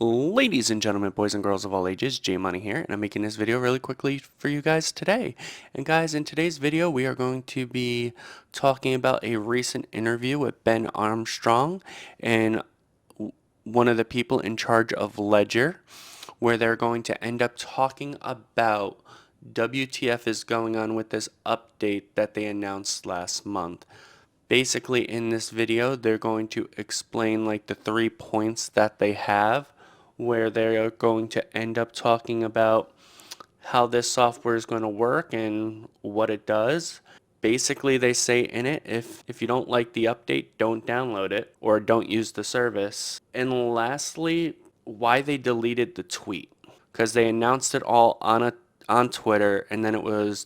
Ladies and gentlemen, boys and girls of all ages, J Money here, and I'm making this video really quickly for you guys today. And guys, in today's video, we are going to be talking about a recent interview with Ben Armstrong and one of the people in charge of Ledger, where they're going to end up talking about WTF is going on with this update that they announced last month. Basically, in this video, they're going to explain like the 3 points that they have, where they are going to end up talking about how this software is going to work and what it does. Basically, they say in it, if you don't like the update, don't download it or don't use the service. And lastly, why they deleted the tweet, because they announced it all on Twitter and then it was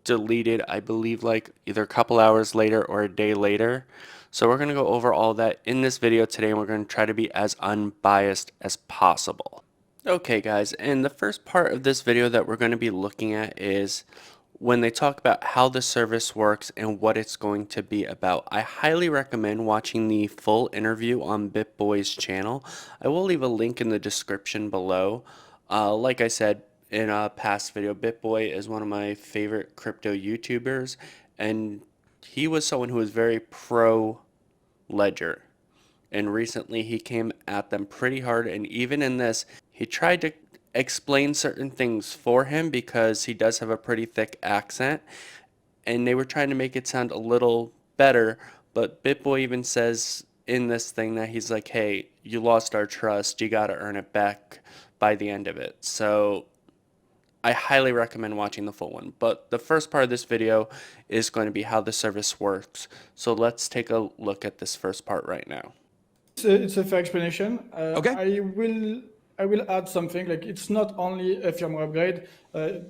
deleted, I believe, like either a couple hours later or a day later. So we're going to go over all that in this video today, and we're going to try to be as unbiased as possible. Okay guys, and the first part of this video that we're going to be looking at is when they talk about how the service works and what it's going to be about. I highly recommend watching the full interview on BitBoy's channel. I will leave a link in the description below. Like I said in a past video, BitBoy is one of my favorite crypto YouTubers, and he was someone who was very pro Ledger. And recently he came at them pretty hard, and even in this, he tried to explain certain things for him because he does have a pretty thick accent, and they were trying to make it sound a little better, but BitBoy even says in this thing that he's like, hey, you lost our trust, you gotta earn it back by the end of it. So I highly recommend watching the full one, but the first part of this video is going to be how the service works. So let's take a look at this first part right now. It's a fair explanation. Okay. I will add something. Like, it's not only a firmware upgrade.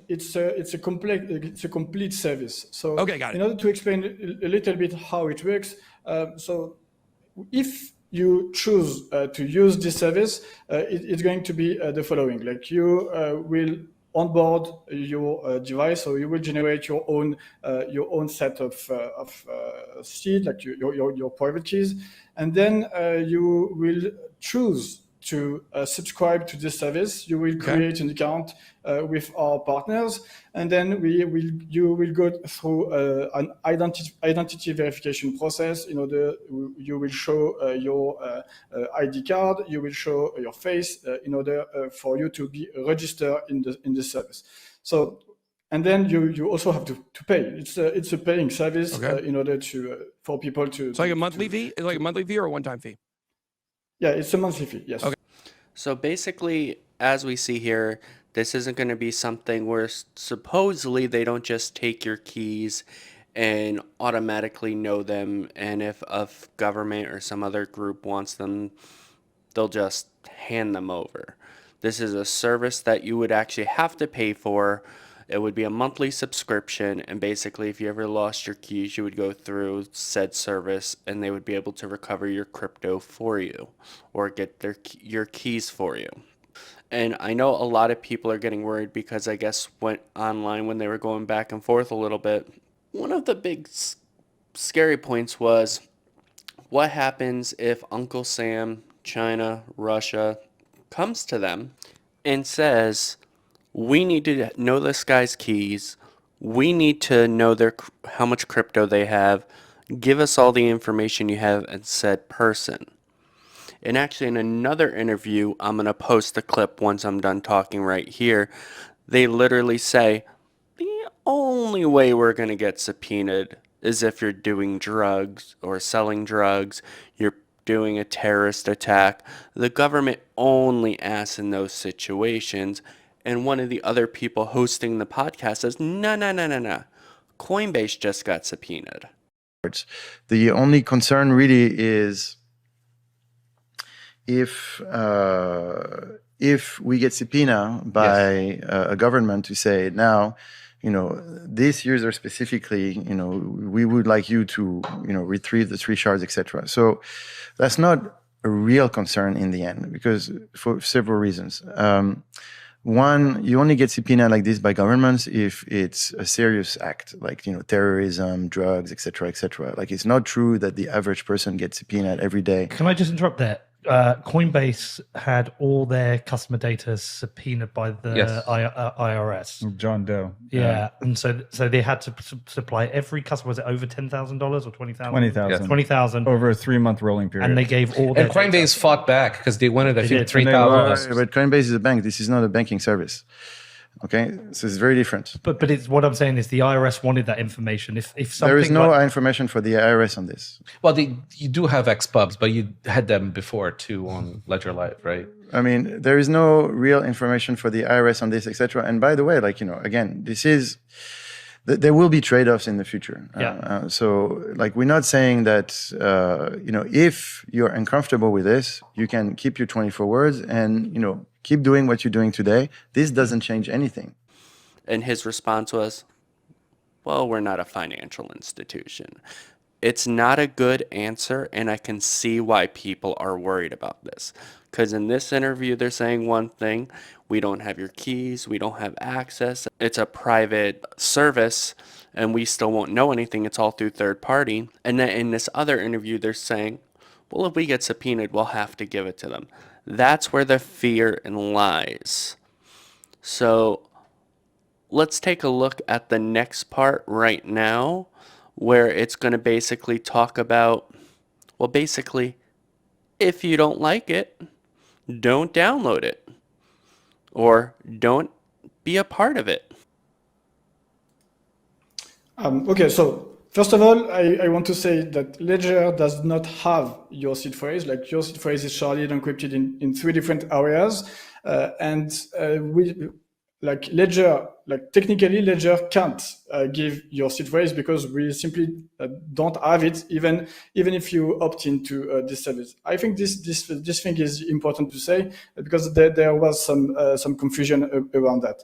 It's a complete service. So okay, got it. In order to explain a little bit how it works, so if you choose to use this service, it's going to be the following. Like, you will onboard your device, so you will generate your own set of seed, like your private keys, and then you will choose to subscribe to this service. You will create an account with our partners, and then you will go through an identity verification process. In order, you will show your ID card, you will show your face in order for you to be registered in the service. So, and then you also have to pay. It's a paying service in order for people to. It's like a monthly fee. It's like a monthly fee or a one-time fee. Yeah, it's a monthly fee. Yes. Okay. So basically, as we see here, this isn't going to be something where supposedly they don't just take your keys and automatically know them, and if a government or some other group wants them, they'll just hand them over. This is a service that you would actually have to pay for. It would be a monthly subscription, and basically if you ever lost your keys, you would go through said service and they would be able to recover your crypto for you or get your keys for you. And I know a lot of people are getting worried because I guess went online when they were going back and forth a little bit. One of the big scary points was, what happens if Uncle Sam, China, Russia comes to them and says, we need to know this guy's keys, we need to know how much crypto they have, give us all the information you have and said person. And actually in another interview, I'm going to post the clip once I'm done talking right here, they literally say, the only way we're going to get subpoenaed is if you're doing drugs or selling drugs, you're doing a terrorist attack. The government only asks in those situations. And one of the other people hosting the podcast says, no. Coinbase just got subpoenaed. The only concern really is if we get subpoenaed by a government to say, now, this user specifically, we would like you to, retrieve the 3 shards, etc. So that's not a real concern in the end, because for several reasons. One, you only get subpoenaed like this by governments if it's a serious act, like, terrorism, drugs, etc., etc. Like, it's not true that the average person gets subpoenaed every day. Can I just interrupt there? Coinbase had all their customer data subpoenaed by the Yes. IRS. John Doe. Yeah, and so they had to supply every customer. Was it over $10,000 or 20,000? 20,000. 20,000 Over a 3-month rolling period. and they gave all their And Coinbase data. fought back because they wanted, I They think, did. 3,000. But Coinbase is a bank. This is not a banking service. Okay, so it's very different. But it's what I'm saying is the IRS wanted that information. If something There is no like, information for the IRS on this. Well, you do have XPubs, but you had them before too on Ledger Live, right? I mean, there is no real information for the IRS on this, etc. And by the way, like, again, this is, there will be trade-offs in the future. Yeah. So, like, we're not saying that, if you're uncomfortable with this, you can keep your 24 words and, keep doing what you're doing today. This doesn't change anything. And his response was, well, we're not a financial institution. It's not a good answer, and I can see why people are worried about this. Because in this interview, they're saying one thing: we don't have your keys, we don't have access, it's a private service, and we still won't know anything, it's all through third party. And then in this other interview, they're saying, well, if we get subpoenaed, we'll have to give it to them. That's where the fear lies. So let's take a look at the next part right now, where it's going to basically talk about, well, basically, if you don't like it, don't download it, or don't be a part of it. Okay, so first of all, I want to say that Ledger does not have your seed phrase. Like, your seed phrase is sharded and encrypted in 3 different areas, like Ledger, like technically Ledger can't give your seed phrase because we simply don't have it, even if you opt into this service. I think this thing is important to say because there was some confusion around that.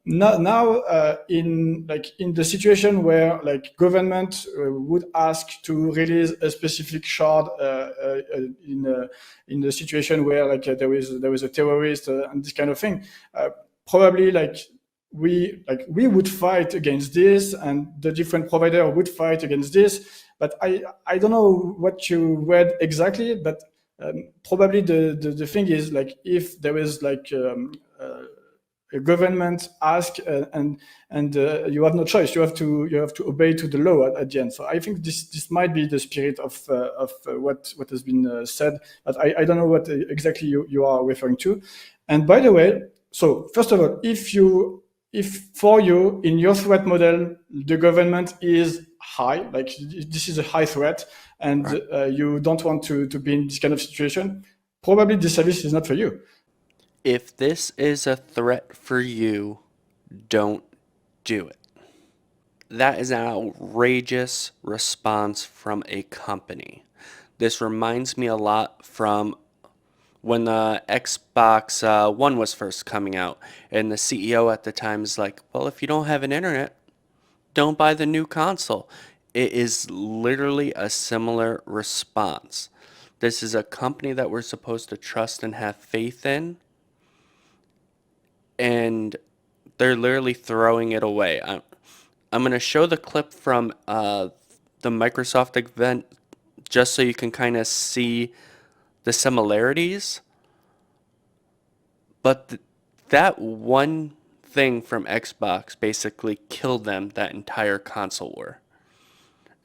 Now, in the situation where like government would ask to release a specific shard in the situation where like there is a terrorist and this kind of thing, probably we would fight against this, and the different provider would fight against this. But I don't know what you read exactly, but probably the thing is like if there is like a government ask and you have no choice. You have to obey to the law at the end. So I think this might be the spirit of what has been said. But I don't know what exactly you are referring to. And by the way, so first of all, if for you in your threat model the government is high, like this is a high threat, and you don't want to be in this kind of situation, probably this service is not for you. If this is a threat for you, don't do it. That is an outrageous response from a company. This reminds me a lot from when the Xbox One was first coming out, and the CEO at the time is like, well, if you don't have an internet, don't buy the new console. It is literally a similar response. This is a company that we're supposed to trust and have faith in, and they're literally throwing it away. I'm going to show the clip from the Microsoft event just so you can kind of see the similarities. But that one thing from Xbox basically killed them that entire console war.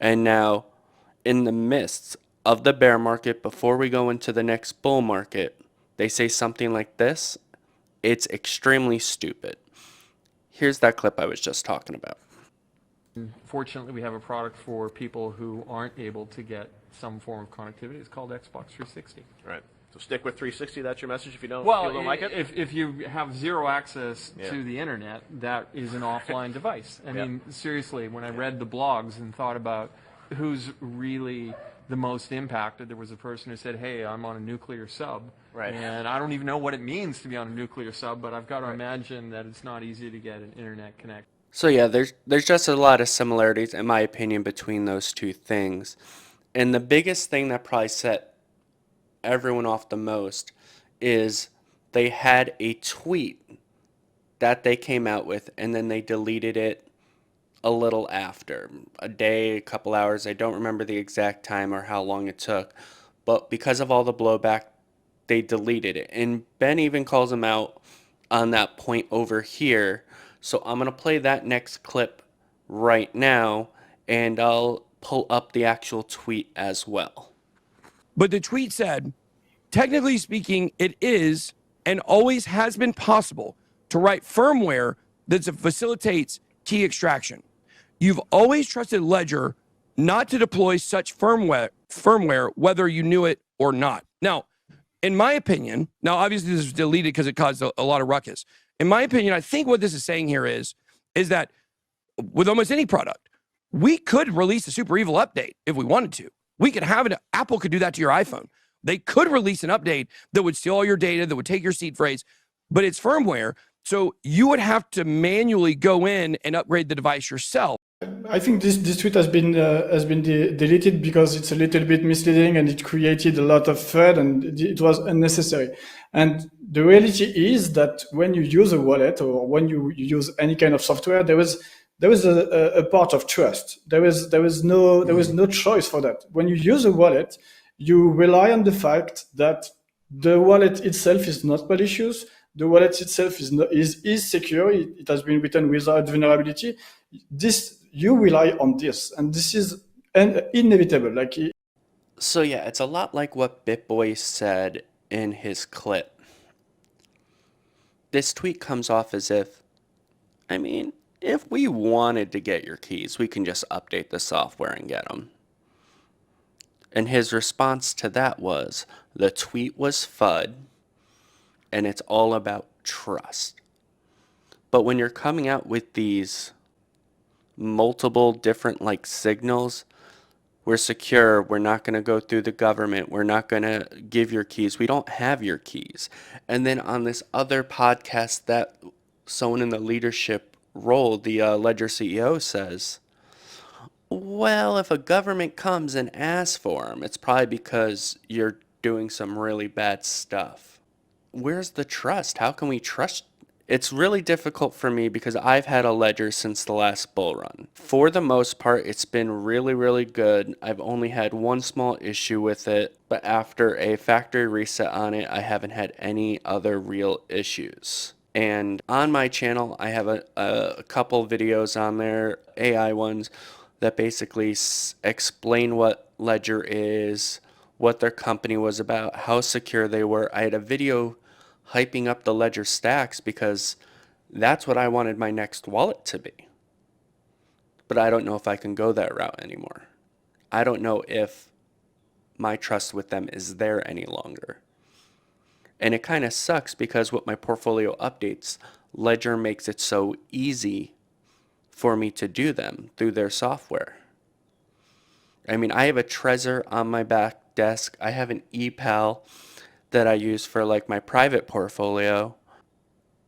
And now, in the midst of the bear market, before we go into the next bull market, they say something like this. It's extremely stupid. Here's that clip I was just talking about. Fortunately, we have a product for people who aren't able to get some form of connectivity. It's called Xbox 360. Right. So stick with 360. That's your message if you don't, like it? If you have zero access to the internet, that is an offline device. I mean, seriously, when I read the blogs and thought about who's really the most impacted, there was a person who said, hey, I'm on a nuclear sub. Right. And I don't even know what it means to be on a nuclear sub, but I've got to imagine that it's not easy to get an internet connection. So yeah, there's just a lot of similarities, in my opinion, between those two things. And the biggest thing that probably set everyone off the most is they had a tweet that they came out with, and then they deleted it a little after. A day, a couple hours, I don't remember the exact time or how long it took. but because of all the blowback, they deleted it. And Ben even calls him out on that point over here. So I'm going to play that next clip right now, and I'll pull up the actual tweet as well. But the tweet said, technically speaking, it is and always has been possible to write firmware that facilitates key extraction. You've always trusted Ledger not to deploy such firmware, whether you knew it or not. Now, in my opinion, now obviously this was deleted because it caused a lot of ruckus. In my opinion, I think what this is saying here is that with almost any product, we could release a super evil update if we wanted to. We could have it. Apple could do that to your iPhone. They could release an update that would steal all your data, that would take your seed phrase, but it's firmware. So you would have to manually go in and upgrade the device yourself. I think this tweet has been deleted because it's a little bit misleading and it created a lot of thread and it was unnecessary. And the reality is that when you use a wallet or when you use any kind of software, there is a part of trust. There is no choice for that. When you use a wallet, you rely on the fact that the wallet itself is not malicious. The wallet itself is secure. It has been written without vulnerability. You rely on this, and this is inevitable. So yeah, it's a lot like what BitBoy said in his clip. This tweet comes off as if, I mean, if we wanted to get your keys, we can just update the software and get them. And his response to that was, the tweet was FUD, and it's all about trust. But when you're coming out with these multiple different signals, we're secure, we're not going to go through the government, we're not going to give your keys, we don't have your keys. And then on this other podcast that someone in the leadership role, the Ledger CEO, says, well, if a government comes and asks for them, it's probably because you're doing some really bad stuff. Where's the trust? How can we trust? It's really difficult for me because I've had a Ledger since the last bull run. For the most part, it's been really, really good. I've only had one small issue with it, but after a factory reset on it, I haven't had any other real issues. And on my channel, I have a couple videos on there, AI ones, that basically explain what Ledger is, what their company was about, how secure they were. I had a video hyping up the Ledger stacks because that's what I wanted my next wallet to be. But I don't know if I can go that route anymore. I don't know if my trust with them is there any longer. And it kind of sucks because with my portfolio updates, Ledger makes it so easy for me to do them through their software. I mean, I have a Trezor on my back desk. I have an ePal that I use for my private portfolio.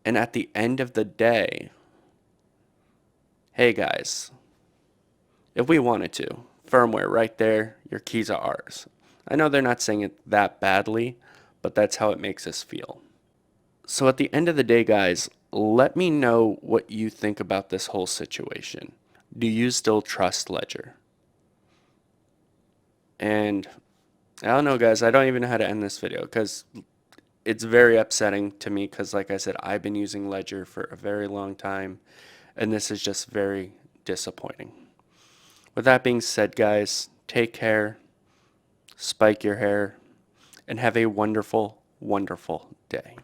And at the end of the day, hey guys, if we wanted to, firmware right there, your keys are ours. I know they're not saying it that badly, but that's how it makes us feel. So at the end of the day, guys, let me know what you think about this whole situation. Do you still trust Ledger? And I don't know, guys, I don't even know how to end this video because it's very upsetting to me because, like I said, I've been using Ledger for a very long time, and this is just very disappointing. With that being said, guys, take care, spike your hair, and have a wonderful, wonderful day.